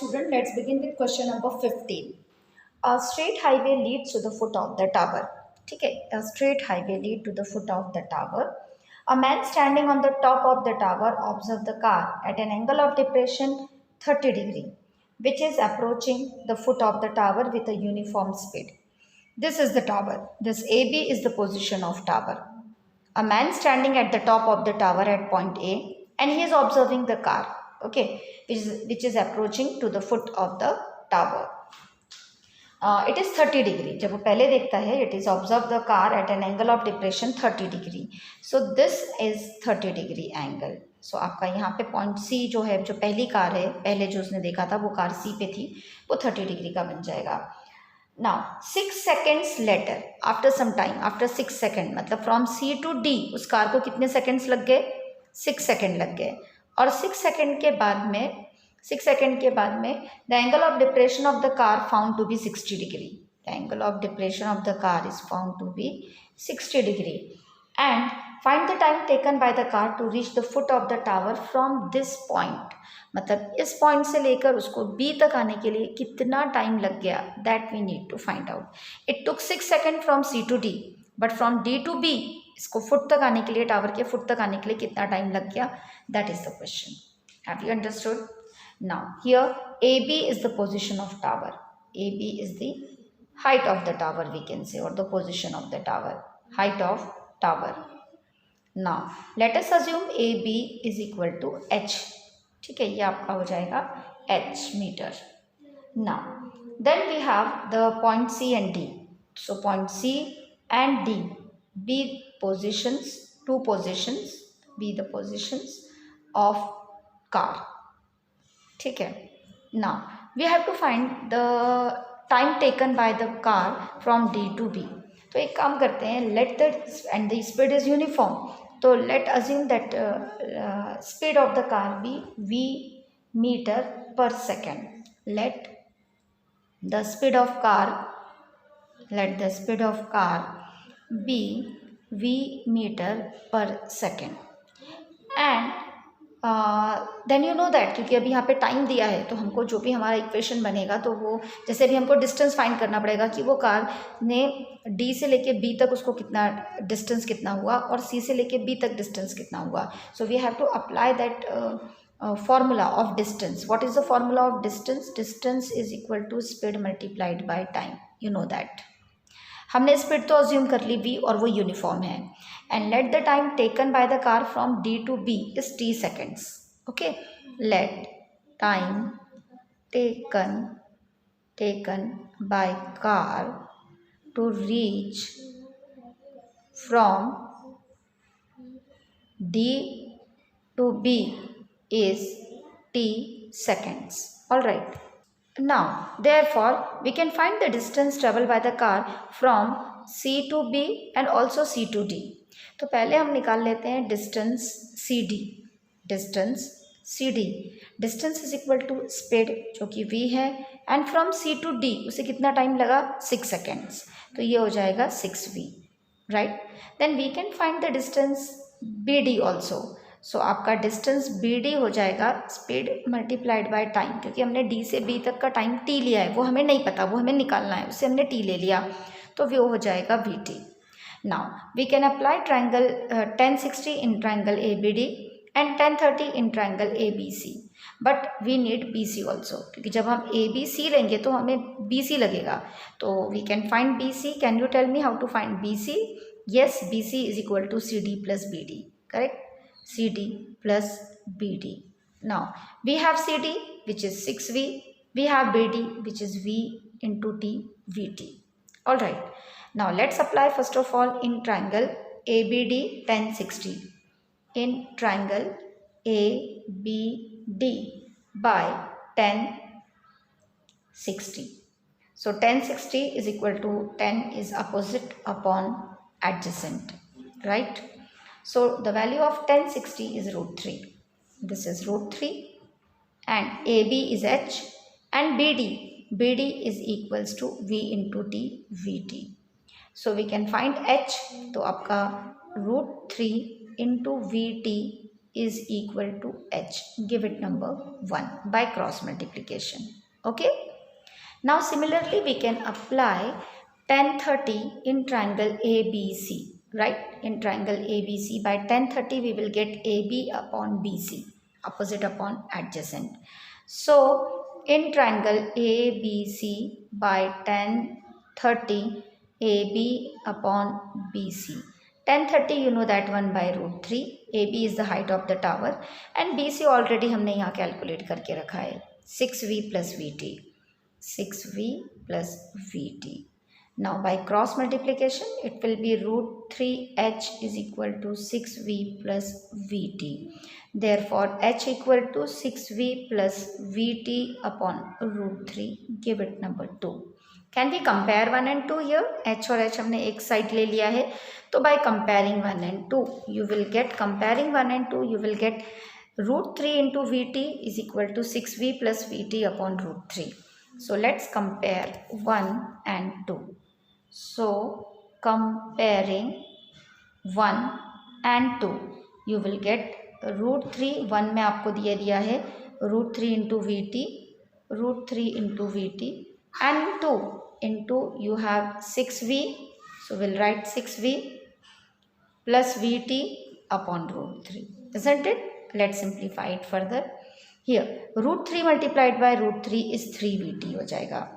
Student, let's begin with question number 15. A straight highway leads to the foot of the tower. ठीक है, a straight highway lead to the foot of the tower. A man standing on the top of the tower observes the car at an angle of depression 30 degree, which is approaching the foot of the tower with a uniform speed. This is the tower. This AB is the position of tower. A man standing at the top of the tower at point A, and he is observing the car, okay, which is approaching to the foot of the tower. It is 30 degree. जब वो पहले देखता है, it is observe the car at an angle of depression 30 degree. So this is 30 degree angle. So आपका यहाँ पे point C जो है, जो पहली कार है, पहले जो उसने देखा था वो कार C पे थी, वो 30 डिग्री का बन जाएगा. Now 6 seconds later, after some time, after 6 second, मतलब from C to D उस कार को कितने सेकेंड्स लग गए? 6 सेकेंड लग गए. और 6 सेकेंड के बाद में the angle of depression of the car found to be 60 degree. The angle of depression of the car is found to be 60 degree. And find the time taken by the car to reach the foot of the tower from this point. मतलब इस point से लेकर उसको B तक आने के लिए कितना टाइम लग गया, that we need to find out. It took 6 second from C to D, but फ्रॉम D to B इसको फुट तक आने के लिए, टावर के फुट तक आने के लिए कितना टाइम लग गया, that is the question. Have you understood? Now here AB is the position of tower. AB is the height of the tower, we can say, और the position of the tower, height of tower. Now let us assume AB is equal to H. ठीक है, ये आपका हो जाएगा H meter. Now then we have the point C and D. So point C and D be positions, two positions, be the positions of car. ठीक है. Now we have to find the time taken by the car from D to B. तो एक काम करते हैं, let the and the speed is uniform. तो let assume that speed of the car be V meter per second. Let the speed of car be V meter per second. And then you know that, क्योंकि अभी यहाँ पे time दिया है, तो हमको जो भी हमारा इक्वेशन बनेगा, तो वो जैसे भी हमको डिस्टेंस फाइंड करना पड़ेगा कि वो कार ने D से लेके B तक उसको कितना डिस्टेंस कितना हुआ, और C से लेके B तक डिस्टेंस कितना हुआ. So we have to apply that formula of distance. What is the formula of distance? Distance is equal to speed multiplied by time. You know that. हमने स्पीड तो अज्यूम कर ली V, और वो uniform है. And let the time taken by the car from D to B is T seconds. Okay, let time taken by car to reach from D to B is T seconds. All right. Now, therefore, we can find the distance traveled by the car from C to B and also C to D. तो पहले हम निकाल लेते हैं distance CD. Distance is equal to speed जो कि V है, and from C to D उसे कितना टाइम लगा? 6 सेकेंड्स. तो ये हो जाएगा 6V, right. Then we can find the distance BD also. So आपका डिस्टेंस BD हो जाएगा स्पीड मल्टीप्लाइड बाय टाइम, क्योंकि हमने D से B तक का टाइम T लिया है, वो हमें नहीं पता, वो हमें निकालना है, उससे हमने T ले लिया, तो वो हो जाएगा VT. Now we can apply triangle 1060 in triangle ABD and 1030 in triangle ABC, but we need BC also, क्योंकि जब हम ABC लेंगे तो हमें BC लगेगा. तो we can find BC. Can you tell me how to find BC? Yes, BC is equal to CD plus BD. Correct, CD plus BD. Now we have CD which is 6V, we have BD which is V into T, VT. All right. Now let's apply first of all in triangle ABD 1060. In triangle ABD by 1060. So 1060 is equal to 10 is opposite upon adjacent, right? So the value of 1060 is √3. This is √3, and AB is H, and BD is equals to V into T, VT. So we can find H. तो आपका √3 into VT is equal to h. Give it number 1 by cross multiplication. Okay. Now similarly we can apply tan 30 in triangle ABC, right? In triangle ABC, by tan 30 we will get AB upon BC, opposite upon adjacent. So in triangle ABC, by tan 30 AB upon BC, tan 30 you know that 1 by root 3, AB is the height of the tower and BC already हमने यहाँ calculate करके रखा है 6V plus VT, 6V plus VT. Now by cross multiplication it will be root 3h is equal to 6V plus VT. Therefore h equal to 6V plus VT upon root 3. Give it number 2. Can we compare 1 and 2 here? h और h हमने एक side ले लिया है, तो by comparing 1 and 2 you will get, comparing 1 and 2 you will get root 3 into VT is equal to 6V plus VT upon root 3. So let's compare 1 and 2. So comparing 1 and 2 you will get root 3, 1 में आपको दिया है root 3 into VT, root 3 into VT, and 2 into you have 6V, so we'll write 6V plus VT upon root 3, isn't it? Let's simplify it further. Here root 3 multiplied by root 3 is 3VT हो जाएगा,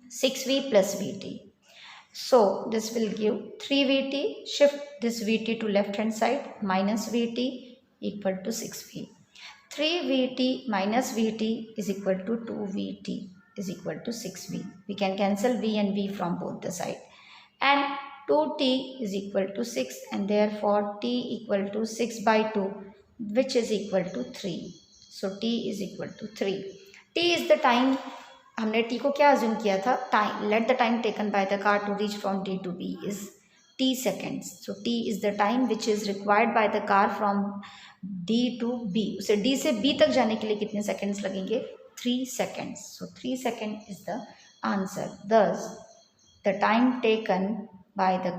6V plus VT. So this will give 3VT, shift this VT to left hand side, minus VT equal to 6V. 3VT minus VT is equal to 2VT is equal to 6V. We can cancel V and V from both the side. And 2T is equal to 6 and therefore T equal to 6 by 2, which is equal to 3. So T is equal to 3. T is the time, हमने T को क्या assume किया था? Time. Let the time taken by the car to reach from D to B is T seconds. So T is the time which is required by the car from D to B. उसे D से B तक जाने के लिए कितने seconds लगेंगे? 3 seconds. So 3 seconds is the answer. Thus, the time taken by the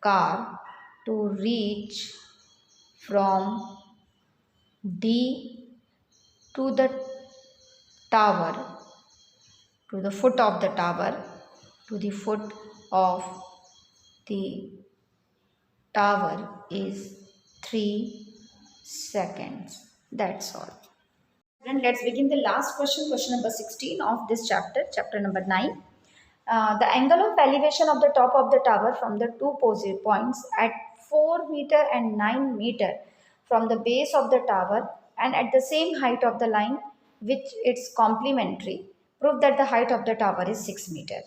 car to reach from D to the tower, to the foot of the tower, to the foot of the tower is 3 seconds. That's all. And let's begin the last question, question number 16 of this chapter, chapter number 9. The angle of elevation of the top of the tower from the two opposite points at 4 meter and 9 meter from the base of the tower and at the same height of the line which it's complementary, prove that the height of the tower is 6 meter.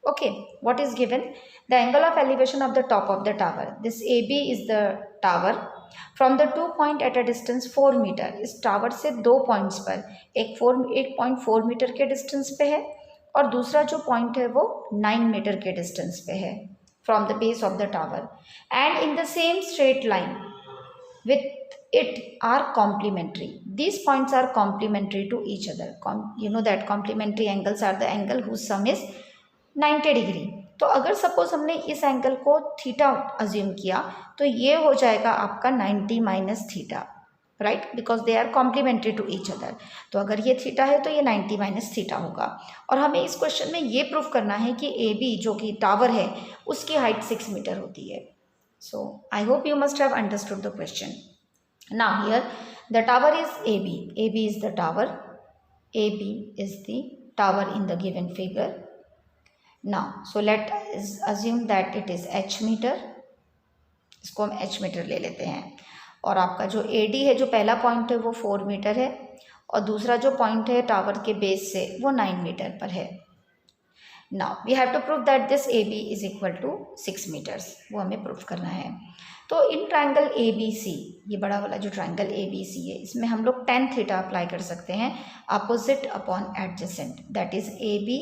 Okay, what is given? The angle of elevation of the top of the tower. This AB is the tower. From the 2 point at a distance 4 meter. इस tower से 2 points पर एक 8.4 metre के distance पे है और दूसरा जो पॉइंट है वो 9 मीटर के डिस्टेंस पे है from the base of the tower and in the same straight line with it are complementary. These points are complementary to each other. You know that complementary angles are the angle whose sum is 90 degree. तो अगर suppose हमने इस angle को theta assume किया तो ये हो जाएगा आपका 90 minus theta, right, because they are complementary to each other. तो अगर ये थीटा है तो ये 90 माइनस थीटा होगा. और हमें इस क्वेश्चन में ये प्रूफ करना है कि ए बी जो कि टावर है उसकी हाइट 6 मीटर होती है. So I hope you must have understood the question. Now here the tower is A B is the tower, A B is the tower in the given figure. Now, so let us assume that it is h meter. इसको हम h metre ले लेते हैं. और आपका जो AD है, जो पहला पॉइंट है वो 4 मीटर है और दूसरा जो पॉइंट है टावर के बेस से वो 9 मीटर पर है. Now we have to prove that this AB is equal to 6 metres. वो हमें प्रूफ करना है. तो इन ट्राइंगल ABC, ये बड़ा वाला जो ट्राइंगल ABC है, इसमें हम लोग tan थीटा अप्लाई कर सकते हैं opposite upon adjacent, that is AB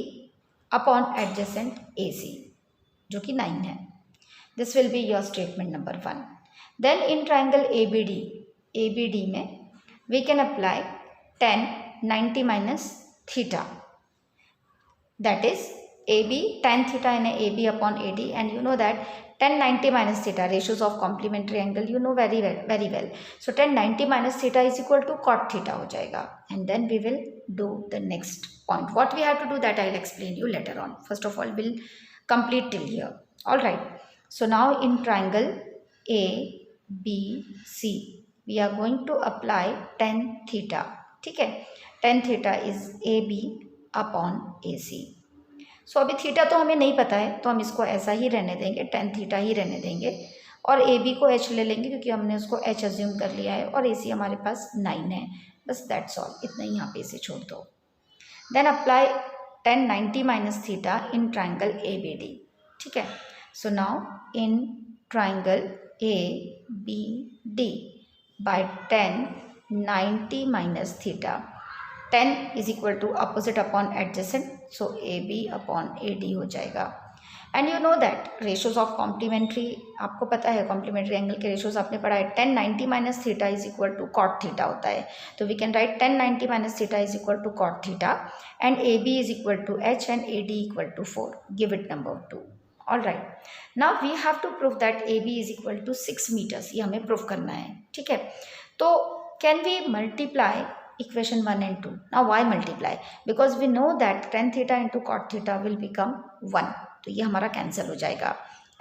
upon adjacent AC जो कि 9 है. This will be your statement number 1. Then in triangle ABD में we can apply tan 90 minus theta, that is AB tan theta in AB upon AD, and you know that tan 90 minus theta, ratios of complementary angle you know very well. So tan 90 minus theta is equal to cot theta हो जाएगा. And then we will do the next point. What we have to do that I will explain you later on. First of all we'll complete till here. All right. So now in triangle A B C we are going to apply tan theta. ठीक है. tan theta is AB upon AC. सो अभी theta तो हमें नहीं पता है तो हम इसको ऐसा ही रहने देंगे, टेन थीटा ही रहने देंगे और ए बी को एच ले लेंगे क्योंकि हमने उसको एच अज्यूम कर लिया है और ए सी हमारे पास 9 है. बस दैट्स ऑल, इतना ही यहाँ पे इसे छोड़ दो. Then apply tan 90 minus theta in triangle A B D. ठीक है. So now in triangle A B D by tan 90 minus theta, 10 is equal to opposite upon adjacent, so A B upon A D हो जाएगा. And you know that ratios of complementary, आपको पता है complementary angle के ratios आपने पढ़ा है. Tan 90 minus theta is equal to cot theta होता है. तो we can write tan 90 minus theta is equal to cot theta and A B is equal to H and A D equal to 4. Give it number 2. All right. Now we have to prove that A B is equal to 6 metres. ये हमें prove करना है. ठीक है. तो can we multiply equation 1 and 2. Now why multiply? Because we know that tan theta into cot theta will become 1. तो ये हमारा cancel हो जाएगा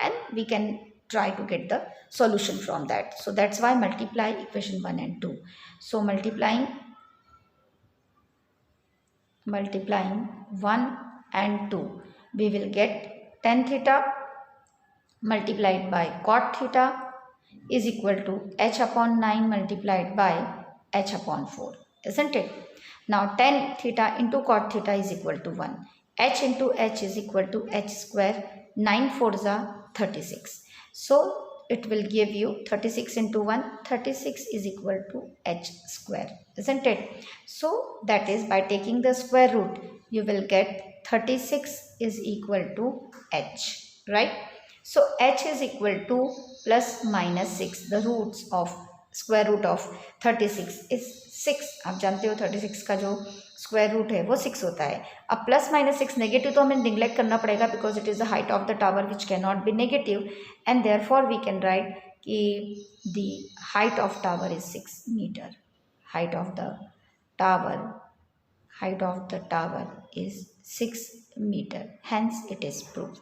and we can try to get the solution from that. So that's why multiply equation 1 and 2. So multiplying 1 and 2 we will get tan theta multiplied by cot theta is equal to h upon 9 multiplied by h upon 4. Isn't it? Now tan theta into cot theta is equal to 1. H into h is equal to h square. 9 4s are 36. So it will give you 36 into 1. 36 is equal to h square. Isn't it? So that is by taking the square root you will get 36 is equal to h. Right? So h is equal to plus minus 6. The roots of square root of 36 is 6. आप जानते हो 36 का जो square root है वो 6 होता है. अब प्लस माइनस 6 नेगेटिव तो हमें निग्लेक्ट करना पड़ेगा because it is the height of the tower which can not be negative and therefore we can write कि the height of tower is 6 meter. Height of the tower is 6 meter. Hence it is proved.